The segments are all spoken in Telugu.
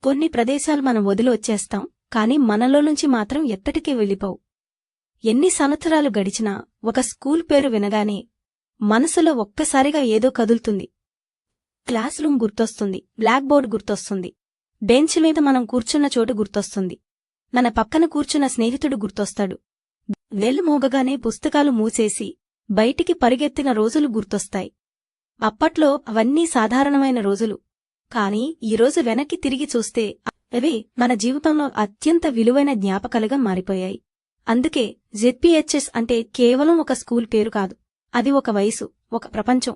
కొన్ని ప్రదేశాలు మనం వదిలి వచ్చేస్తాం, కాని మనలో నుంచి మాత్రం ఎక్కడికి వెళ్ళిపోవు. ఎన్ని సంవత్సరాలు గడిచినా ఒక స్కూల్ పేరు వినగానే మనసులో ఒక్కసారిగా ఏదో కదులుతుంది. క్లాస్ రూమ్ గుర్తొస్తుంది, బ్లాక్ బోర్డ్ గుర్తొస్తుంది, బెంచ్ మీద మనం కూర్చున్న చోటు గుర్తొస్తుంది, మన పక్కన కూర్చున్న స్నేహితుడు గుర్తొస్తాడు. వెళ్ళు మోగగానే పుస్తకాలు మూసేసి బయటికి పరిగెత్తిన రోజులు గుర్తొస్తాయి. అప్పట్లో అవన్నీ సాధారణమైన రోజులు. కాని ఈరోజు వెనక్కి తిరిగి చూస్తే అవే మన జీవితంలో అత్యంత విలువైన జ్ఞాపకాలుగా మారిపోయాయి. అందుకే జెడ్పీహెచ్ఎస్ అంటే కేవలం ఒక స్కూల్ పేరు కాదు, అది ఒక వయసు, ఒక ప్రపంచం.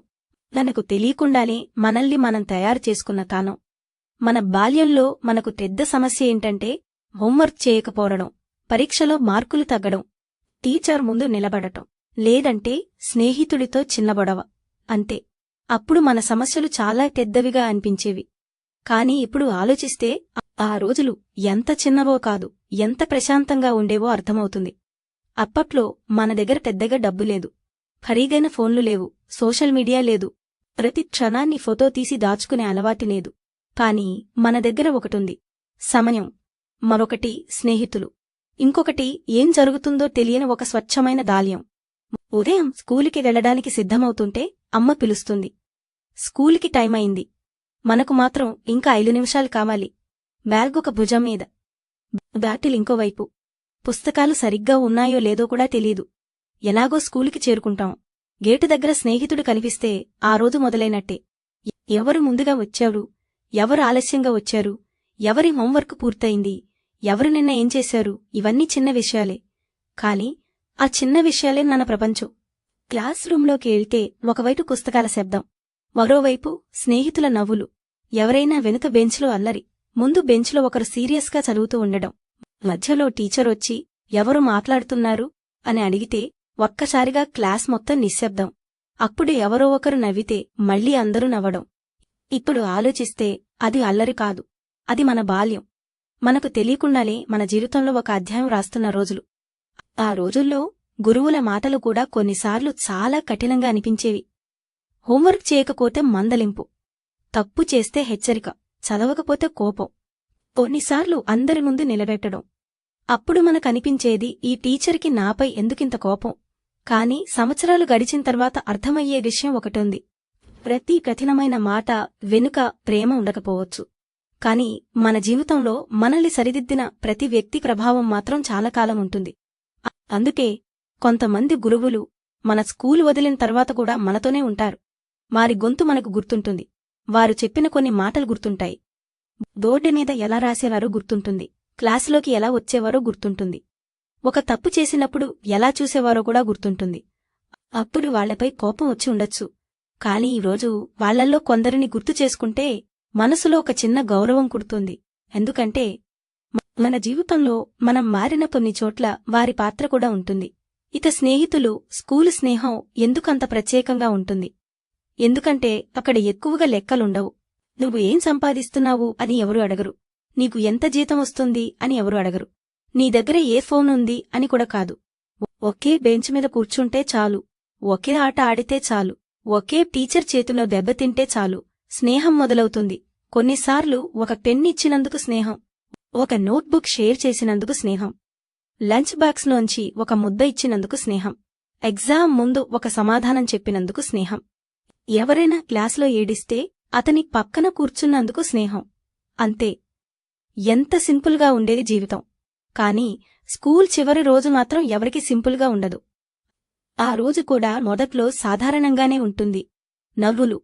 మనకు తెలియకుండానే మనల్ని మనం తయారు చేసుకున్న కాలం. మన బాల్యంలో మనకు పెద్ద సమస్య ఏంటంటే హోంవర్క్ చేయకపోవడం, పరీక్షలో మార్కులు తగ్గడం, టీచర్ ముందు నిలబడటం, లేదంటే స్నేహితుడితో చిన్నబొడవ. అంతే. అప్పుడు మన సమస్యలు చాలా పెద్దవిగా అనిపించేవి. కాని ఇప్పుడు ఆలోచిస్తే ఆ రోజులు ఎంత చిన్నవో కాదు, ఎంత ప్రశాంతంగా ఉండేవో అర్థమవుతుంది. అప్పట్లో మన దగ్గర పెద్దగా డబ్బు లేదు, ఖరీదైన ఫోన్లు లేవు, సోషల్ మీడియా లేదు, ప్రతి క్షణాన్ని ఫోటో తీసి దాచుకునే అలవాటు లేదు. కాని మన దగ్గర ఒకటుంది, సమయం. మరొకటి స్నేహితులు. ఇంకొకటి ఏం జరుగుతుందో తెలియని ఒక స్వచ్ఛమైన దాల్యం. ఉదయం స్కూలుకి వెళ్లడానికి సిద్ధమవుతుంటే అమ్మ పిలుస్తుంది. స్కూలుకి టైమయింది. మనకు మాత్రం ఇంకా 5 నిమిషాలు కావాలి. బ్యాగ్ ఒక భుజం మీద, బ్యాటిల్ ఇంకోవైపు. పుస్తకాలు సరిగ్గా ఉన్నాయో లేదో కూడా తెలీదు. ఎలాగో స్కూలుకి చేరుకుంటాం. గేటు దగ్గర స్నేహితుడు కనిపిస్తే ఆ రోజు మొదలైనట్టే. ఎవరు ముందుగా వచ్చారు, ఎవరు ఆలస్యంగా వచ్చారు, ఎవరి హోంవర్క్ పూర్తయింది, ఎవరు నిన్న ఏం చేశారు, ఇవన్నీ చిన్న విషయాలే. కాని ఆ చిన్న విషయాలే మన ప్రపంచం. క్లాస్ రూంలోకి వెళ్తే ఒకవైపు పుస్తకాల శబ్దం, మరోవైపు స్నేహితుల నవ్వులు, ఎవరైనా వెనుక బెంచ్లో అల్లరి, ముందు బెంచ్లో ఒకరు సీరియస్గా చదువుతూ ఉండడం, మధ్యలో టీచరొచ్చి ఎవరు మాట్లాడుతున్నారు అని అడిగితే ఒక్కసారిగా క్లాస్ మొత్తం నిశ్శబ్దం. అప్పుడు ఎవరో ఒకరు నవ్వితే మళ్లీ అందరూ నవ్వడం. ఇప్పుడు ఆలోచిస్తే అది అల్లరి కాదు, అది మన బాల్యం. మనకు తెలియకుండానే మన జీవితంలో ఒక అధ్యాయం రాస్తున్న రోజులు. ఆ రోజుల్లో గురువుల మాటలు కూడా కొన్నిసార్లు చాలా కఠినంగా అనిపించేవి. హోంవర్క్ చేయకపోతే మందలింపు, తప్పు చేస్తే హెచ్చరిక, చదవకపోతే కోపం, కొన్నిసార్లు అందరి ముందు నిలబెట్టడం. అప్పుడు మనకనిపించేది, ఈ టీచర్కి నాపై ఎందుకింత కోపం. కాని సంవత్సరాలు గడిచిన తర్వాత అర్థమయ్యే విషయం ఒకటుంది. ప్రతి కఠినమైన మాట వెనుక ప్రేమ ఉండకపోవచ్చు, కాని మన జీవితంలో మనల్ని సరిదిద్దిన ప్రతి వ్యక్తి ప్రభావం మాత్రం చాలా కాలం ఉంటుంది. అందుకే కొంతమంది గురువులు మన స్కూలు వదిలిన తర్వాత కూడా మనతోనే ఉంటారు. వారి గొంతు మనకు గుర్తుంటుంది, వారు చెప్పిన కొన్ని మాటలు గుర్తుంటాయి, బోర్డు మీద ఎలా రాసేవారో గుర్తుంటుంది, క్లాసులోకి ఎలా వచ్చేవారో గుర్తుంటుంది, ఒక తప్పు చేసినప్పుడు ఎలా చూసేవారో కూడా గుర్తుంటుంది. అప్పుడు వాళ్లపై కోపం వచ్చి ఉండొచ్చు, కాని ఈరోజు వాళ్లల్లో కొందరిని గుర్తు చేసుకుంటే మనసులో ఒక చిన్న గౌరవం కుడుతుంది. ఎందుకంటే మన జీవితంలో మనం మారిన కొన్ని చోట్ల వారి పాత్ర కూడా ఉంటుంది. ఇక స్నేహితులు, స్కూలు స్నేహం ఎందుకంత ప్రత్యేకంగా ఉంటుంది? ఎందుకంటే అక్కడ ఎక్కువగా లెక్కలుండవు. నువ్వు ఏం సంపాదిస్తున్నావు అని ఎవరు అడగరు, నీకు ఎంత జీతం వస్తుంది అని ఎవరు అడగరు, నీ దగ్గర ఏ ఫోన్ ఉంది అని కూడా కాదు. ఒకే బెంచ్ మీద కూర్చుంటే చాలు, ఒకే ఆట ఆడితే చాలు, ఒకే టీచర్ చేతిలో దెబ్బతింటే చాలు, స్నేహం మొదలవుతుంది. కొన్నిసార్లు ఒక పెన్ ఇచ్చినందుకు స్నేహం, ఒక నోట్బుక్ షేర్ చేసినందుకు స్నేహం, లంచ్ బాక్స్లోంచి ఒక ముద్ద ఇచ్చినందుకు స్నేహం, ఎగ్జామ్ ముందు ఒక సమాధానం చెప్పినందుకు స్నేహం, ఎవరైనా క్లాసులో ఏడిస్తే అతని పక్కన కూర్చున్నందుకు స్నేహం. అంతే. ఎంత సింపుల్గా ఉండేది జీవితం. కాని స్కూల్ చివరి రోజు మాత్రం ఎవరికి సింపుల్గా ఉండదు. ఆ రోజు కూడా మొదట్లో సాధారణంగానే ఉంటుంది. నవ్వులు,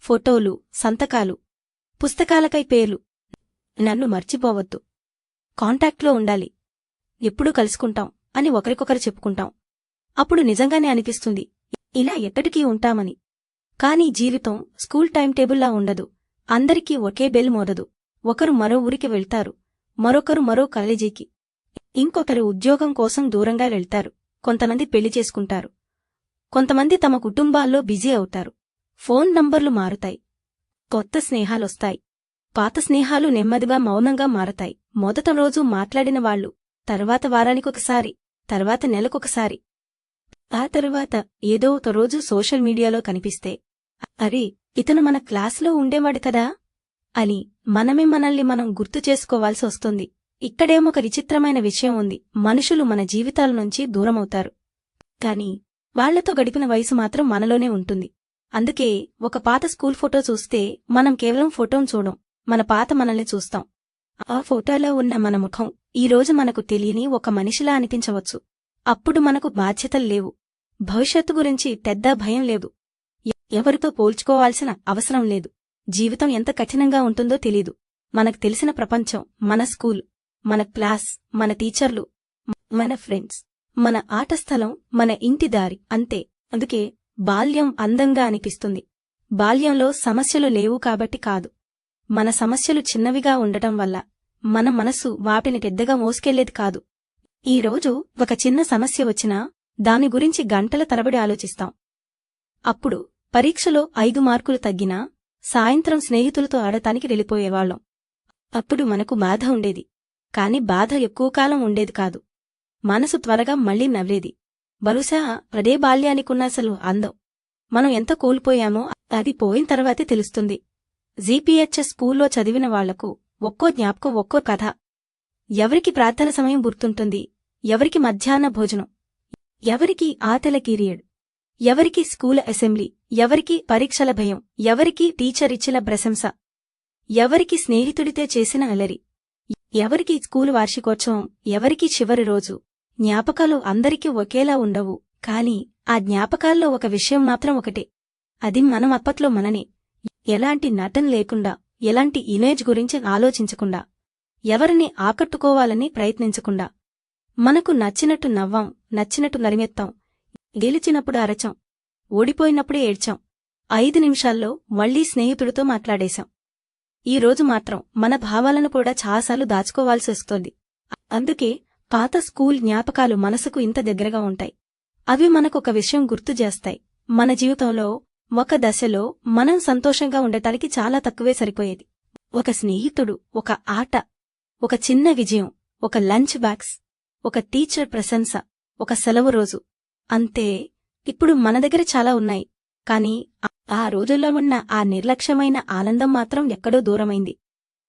ఫోటోలు, సంతకాలు, పుస్తకాలకై పేర్లు, నన్ను మర్చిపోవద్దు, కాంటాక్ట్లో ఉండాలి, ఎప్పుడూ కలుసుకుంటాం అని ఒకరికొకరు చెప్పుకుంటాం. అప్పుడు నిజంగానే అనిపిస్తుంది, ఇలా ఎక్కడికి ఉంటామని. కాని జీవితం స్కూల్ టైం టేబుల్లా ఉండదు. అందరికీ ఒకే బెల్ మోదదు. ఒకరు మరో ఊరికి వెళ్తారు, మరొకరు మరో కాలేజీకి, ఇంకొకరు ఉద్యోగం కోసం దూరంగా వెళ్తారు, కొంతమంది పెళ్లి చేసుకుంటారు, కొంతమంది తమ కుటుంబాల్లో బిజీ అవుతారు, ఫోన్ నంబర్లు మారుతాయి, కొత్త స్నేహాలొస్తాయి, పాత స్నేహాలు నెమ్మదిగా మౌనంగా మారతాయి. మొదట రోజు మాట్లాడిన వాళ్లు తర్వాత వారానికొకసారి, తర్వాత నెలకొకసారి, ఆ తరువాత ఏదో ఒక రోజు సోషల్ మీడియాలో కనిపిస్తే, అరే ఇతను మన క్లాసులో ఉండేవాడు కదా అని మనమే మనల్ని మనం గుర్తు చేసుకోవాల్సి వస్తుంది. ఇక్కడేమొక విచిత్రమైన విషయం ఉంది. మనుషులు మన జీవితాల నుంచి దూరమవుతారు, కాని వాళ్లతో గడిపిన వయసు మాత్రం మనలోనే ఉంటుంది. అందుకే ఒక పాత స్కూల్ ఫోటో చూస్తే మనం కేవలం ఫోటోను చూడం, మన పాత మనల్ని చూస్తాం. ఆ ఫోటోలో ఉన్న మన ముఖం ఈరోజు మనకు తెలియని ఒక మనిషిలా అనిపించవచ్చు. అప్పుడు మనకు బాధ్యతలు లేవు, భవిష్యత్తు గురించి పెద్ద భయం లేదు, ఎవరితో పోల్చుకోవాల్సిన అవసరం లేదు. జీవితం ఎంత కఠినంగా ఉంటుందో తెలీదు. మనకు తెలిసిన ప్రపంచం మన స్కూల్, మన క్లాస్, మన టీచర్లు, మన ఫ్రెండ్స్, మన ఆట స్థలం, మన ఇంటి దారి, అంతే. అందుకే బాల్యం అందంగా అనిపిస్తుంది. బాల్యంలో సమస్యలు లేవు కాబట్టి కాదు, మన సమస్యలు చిన్నవిగా ఉండటం వల్ల. మన మనసు వాటిని పెద్దగా మోసుకెళ్లేది కాదు. ఈరోజు ఒక చిన్న సమస్య వచ్చినా దాని గురించి గంటల తరబడి ఆలోచిస్తాం. అప్పుడు పరీక్షలో 5 మార్కులు తగ్గినా సాయంత్రం స్నేహితులతో ఆడటానికి వెళ్ళిపోయేవాళ్లం. అప్పుడు మనకు బాధ ఉండేది, కాని బాధ ఎక్కువ కాలం ఉండేది కాదు. మనసు త్వరగా మళ్లీ నవ్వేది. బహుశా అదే బాల్యానికున్నసలు అందం. మనం ఎంత కోల్పోయామో అది పోయిన తర్వాతే తెలుస్తుంది. జీపీహెచ్ఎస్ స్కూల్లో చదివిన వాళ్లకు ఒక్కో జ్ఞాపకం, ఒక్కో కథ. ఎవరికి ప్రార్థన సమయం గుర్తుంటుంది, ఎవరికి మధ్యాహ్న భోజనం, ఎవరికి ఆటల పీరియడ్, ఎవరికి స్కూల్ అసెంబ్లీ, ఎవరికి పరీక్షల భయం, ఎవరికి టీచర్ ఇచ్చిన ప్రశంస, ఎవరికి స్నేహితుడితే చేసిన అలరి, ఎవరికి స్కూలు వార్షికోత్సవం, ఎవరికి చివరి రోజు. జ్ఞాపకాలు అందరికీ ఒకేలా ఉండవు, కాని ఆ జ్ఞాపకాల్లో ఒక విషయం మాత్రం ఒకటే. అది మనం అప్పట్లో మననే. ఎలాంటి నటన లేకుండా, ఎలాంటి ఇమేజ్ గురించి ఆలోచించకుండా, ఎవరిని ఆకట్టుకోవాలని ప్రయత్నించకుండా, మనకు నచ్చినట్టు నవ్వాం, నచ్చినట్టు నరిమెత్తాం, గెలిచినప్పుడు అరచాం, ఓడిపోయినప్పుడే ఏడ్చాం, 5 నిమిషాల్లో మళ్లీ స్నేహితుడితో మాట్లాడేశాం. ఈ రోజు మాత్రం మన భావాలను కూడా చాలాసార్లు దాచుకోవాల్సి వస్తోంది. అందుకే పాత స్కూల్ జ్ఞాపకాలు మనసుకు ఇంత దగ్గరగా ఉంటాయి. అవి మనకొక విషయం గుర్తు చేస్తాయి. మన జీవితంలో ఒక దశలో మనం సంతోషంగా ఉండటానికి చాలా తక్కువే సరిపోయేది. ఒక స్నేహితుడు, ఒక ఆట, ఒక చిన్న విజయం, ఒక లంచ్ బాక్స్, ఒక టీచర్ ప్రశంస, ఒక సెలవు రోజు, అంతే. ఇప్పుడు మన దగ్గర చాలా ఉన్నాయి, కాని ఆ రోజుల్లో ఉన్న ఆ నిర్లక్ష్యమైన ఆనందం మాత్రం ఎక్కడో దూరమైంది.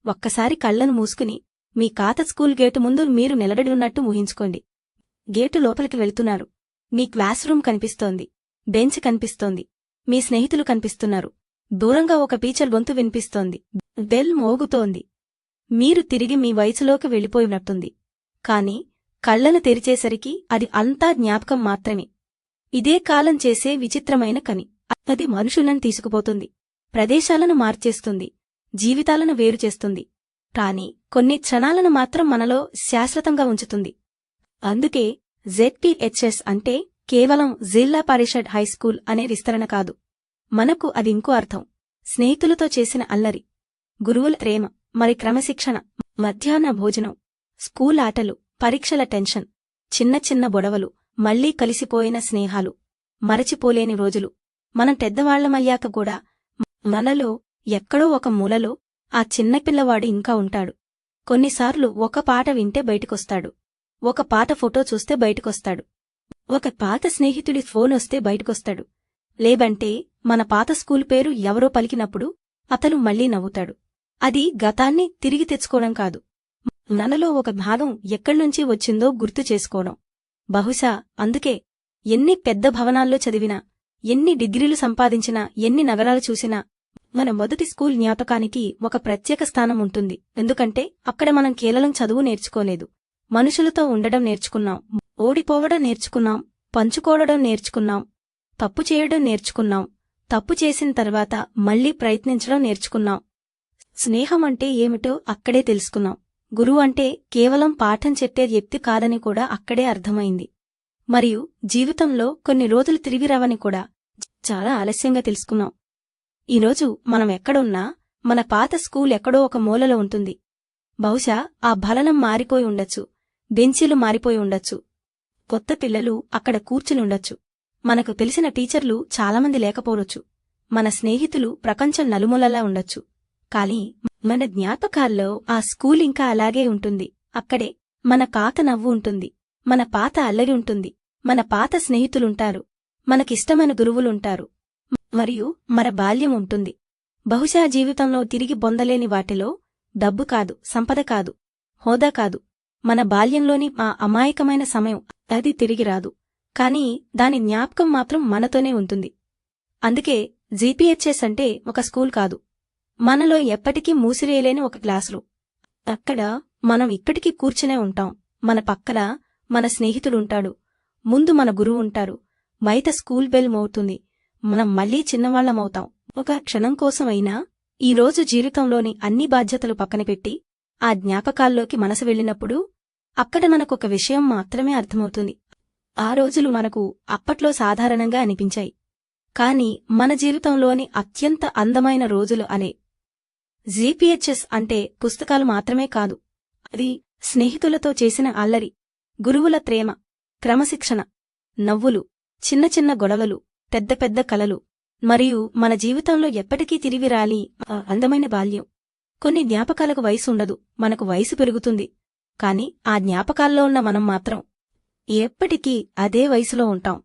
ఒక్కసారి కళ్లను మూసుకుని మీ పాత స్కూల్ గేటు ముందు మీరు నిలబడి ఉన్నట్టు ఊహించుకోండి. గేటు లోపలికి వెళ్తున్నారు. మీ క్లాస్ రూమ్ కనిపిస్తోంది, బెంచ్ కనిపిస్తోంది, మీ స్నేహితులు కనిపిస్తున్నారు. దూరంగా ఒక టీచర్ గొంతు వినిపిస్తోంది, బెల్ మోగుతోంది. మీరు తిరిగి మీ వయసులోకి వెళ్ళిపోయినట్టుంది. కాని కళ్లను తెరిచేసరికి అది అంతా జ్ఞాపకం మాత్రమే. ఇదే కాలం చేసే విచిత్రమైన కని. అది మనుషులను తీసుకుపోతుంది, ప్రదేశాలను మార్చేస్తుంది, జీవితాలను వేరుచేస్తుంది, కాని కొన్ని క్షణాలను మాత్రం మనలో శాశ్వతంగా ఉంచుతుంది. అందుకే జెడ్పీహెచ్ఎస్ అంటే కేవలం జిల్లా పరిషత్ హైస్కూల్ అనే విస్తరణ కాదు. మనకు అది ఇంకో అర్థం. స్నేహితులతో చేసిన అల్లరి, గురువుల ప్రేమ, మరి క్రమశిక్షణ, మధ్యాహ్న భోజనం, స్కూల్ ఆటలు, పరీక్షల టెన్షన్, చిన్న చిన్న గొడవలు, మళ్లీ కలిసిపోయిన స్నేహాలు, మరచిపోలేని రోజులు. మనం పెద్దవాళ్లమయ్యాక కూడా మనలో ఎక్కడో ఒక మూలలో ఆ చిన్నపిల్లవాడు ఇంకా ఉంటాడు. కొన్నిసార్లు ఒక పాట వింటే బయటికొస్తాడు, ఒక పాత ఫోటో చూస్తే బయటికొస్తాడు, ఒక పాత స్నేహితుడి ఫోనొస్తే బయటికొస్తాడు, లేదంటే మన పాత స్కూల్ పేరు ఎవరో పలికినప్పుడు అతను మళ్లీ నవ్వుతాడు. అది గతాన్ని తిరిగి తెచ్చుకోవడం కాదు, మనలో ఒక భాగం ఎక్కడ్నుంచి వచ్చిందో గుర్తు చేసుకోవడం. బహుశా అందుకే ఎన్ని పెద్ద భవనాల్లో చదివినా, ఎన్ని డిగ్రీలు సంపాదించినా, ఎన్ని నగరాలు చూసినా మన మొదటి స్కూల్ జ్ఞాపకానికి ఒక ప్రత్యేక స్థానం ఉంటుంది. ఎందుకంటే అక్కడ మనం కేవలం చదువు నేర్చుకోలేదు, మనుషులతో ఉండడం నేర్చుకున్నాం, ఓడిపోవడం నేర్చుకున్నాం, పంచుకోవడం నేర్చుకున్నాం, తప్పు చేయడం నేర్చుకున్నాం, తప్పు చేసిన తర్వాత మళ్లీ ప్రయత్నించడం నేర్చుకున్నాం. స్నేహం అంటే ఏమిటో అక్కడే తెలుసుకున్నాం. గురువు అంటే కేవలం పాఠం చెప్పే వ్యక్తి కాదని కూడా అక్కడే అర్థమైంది. మరియు జీవితంలో కొన్ని రోజులు తిరిగి రావని కూడా చాలా ఆలస్యంగా తెలుసుకున్నాం. ఈరోజు మనం ఎక్కడున్నా మన పాత స్కూల్ ఎక్కడో ఒక మూలలో ఉంటుంది. బహుశా ఆ భవనం మారిపోయి ఉండొచ్చు, బెంచీలు మారిపోయి ఉండొచ్చు, కొత్త పిల్లలు అక్కడ కూర్చునుండొచ్చు, మనకు తెలిసిన టీచర్లు చాలామంది లేకపోవచ్చు, మన స్నేహితులు ప్రపంచం నలుమూలలా ఉండొచ్చు. కాని మన జ్ఞాపకాల్లో ఆ స్కూల్ ఇంకా అలాగే ఉంటుంది. అక్కడే మన పాత నవ్వు ఉంటుంది, మన పాత అల్లరి ఉంటుంది, మన పాత స్నేహితులుంటారు, మనకిష్టమైన గురువులుంటారు, మరియు మన బాల్యం ఉంటుంది. బహుశా జీవితంలో తిరిగి పొందలేని వాటిలో డబ్బు కాదు, సంపద కాదు, హోదా కాదు, మన బాల్యంలోని ఆ అమాయకమైన సమయం. అది తిరిగి రాదు, కానీ దాని జ్ఞాపకం మాత్రం మనతోనే ఉంటుంది. అందుకే జీపీహెచ్ఎస్ అంటే ఒక స్కూల్ కాదు, మనలో ఎప్పటికీ మూసివేయలేని ఒక క్లాసురూమ్. అక్కడ మనం ఇక్కడికి కూర్చునే ఉంటాం. మన పక్కన మన స్నేహితుడుంటాడు, ముందు మన గురువు ఉంటారు, బయట స్కూల్ బెల్ మోగుతుంది. మనం మళ్లీ చిన్నవాళ్లమవుతాం. ఒక క్షణం కోసం అయినా ఈరోజు జీవితంలోని అన్ని బాధ్యతలు పక్కనపెట్టి ఆ జ్ఞాపకాల్లోకి మనసు వెళ్ళినప్పుడు అక్కడ మనకొక విషయం మాత్రమే అర్థమవుతుంది. ఆ రోజులు మనకు అప్పట్లో సాధారణంగా అనిపించాయి, కాని మన జీవితంలోని అత్యంత అందమైన రోజులు అనే. జీపీహెచ్ఎస్ అంటే పుస్తకాలు మాత్రమే కాదు, అది స్నేహితులతో చేసిన అల్లరి, గురువుల ప్రేమ, క్రమశిక్షణ, నవ్వులు, చిన్న చిన్న గొడవలు, పెద్ద పెద్ద కలలు, మరియు మన జీవితంలో ఎప్పటికీ తిరిగి రాని ఆ అందమైన బాల్యం. కొన్ని జ్ఞాపకాలకు వయసు ఉండదు, మనకు వయసు పెరుగుతుంది, కాని ఆ జ్ఞాపకాల్లో ఉన్న మనం మాత్రం ఎప్పటికీ అదే వయసులో ఉంటాం.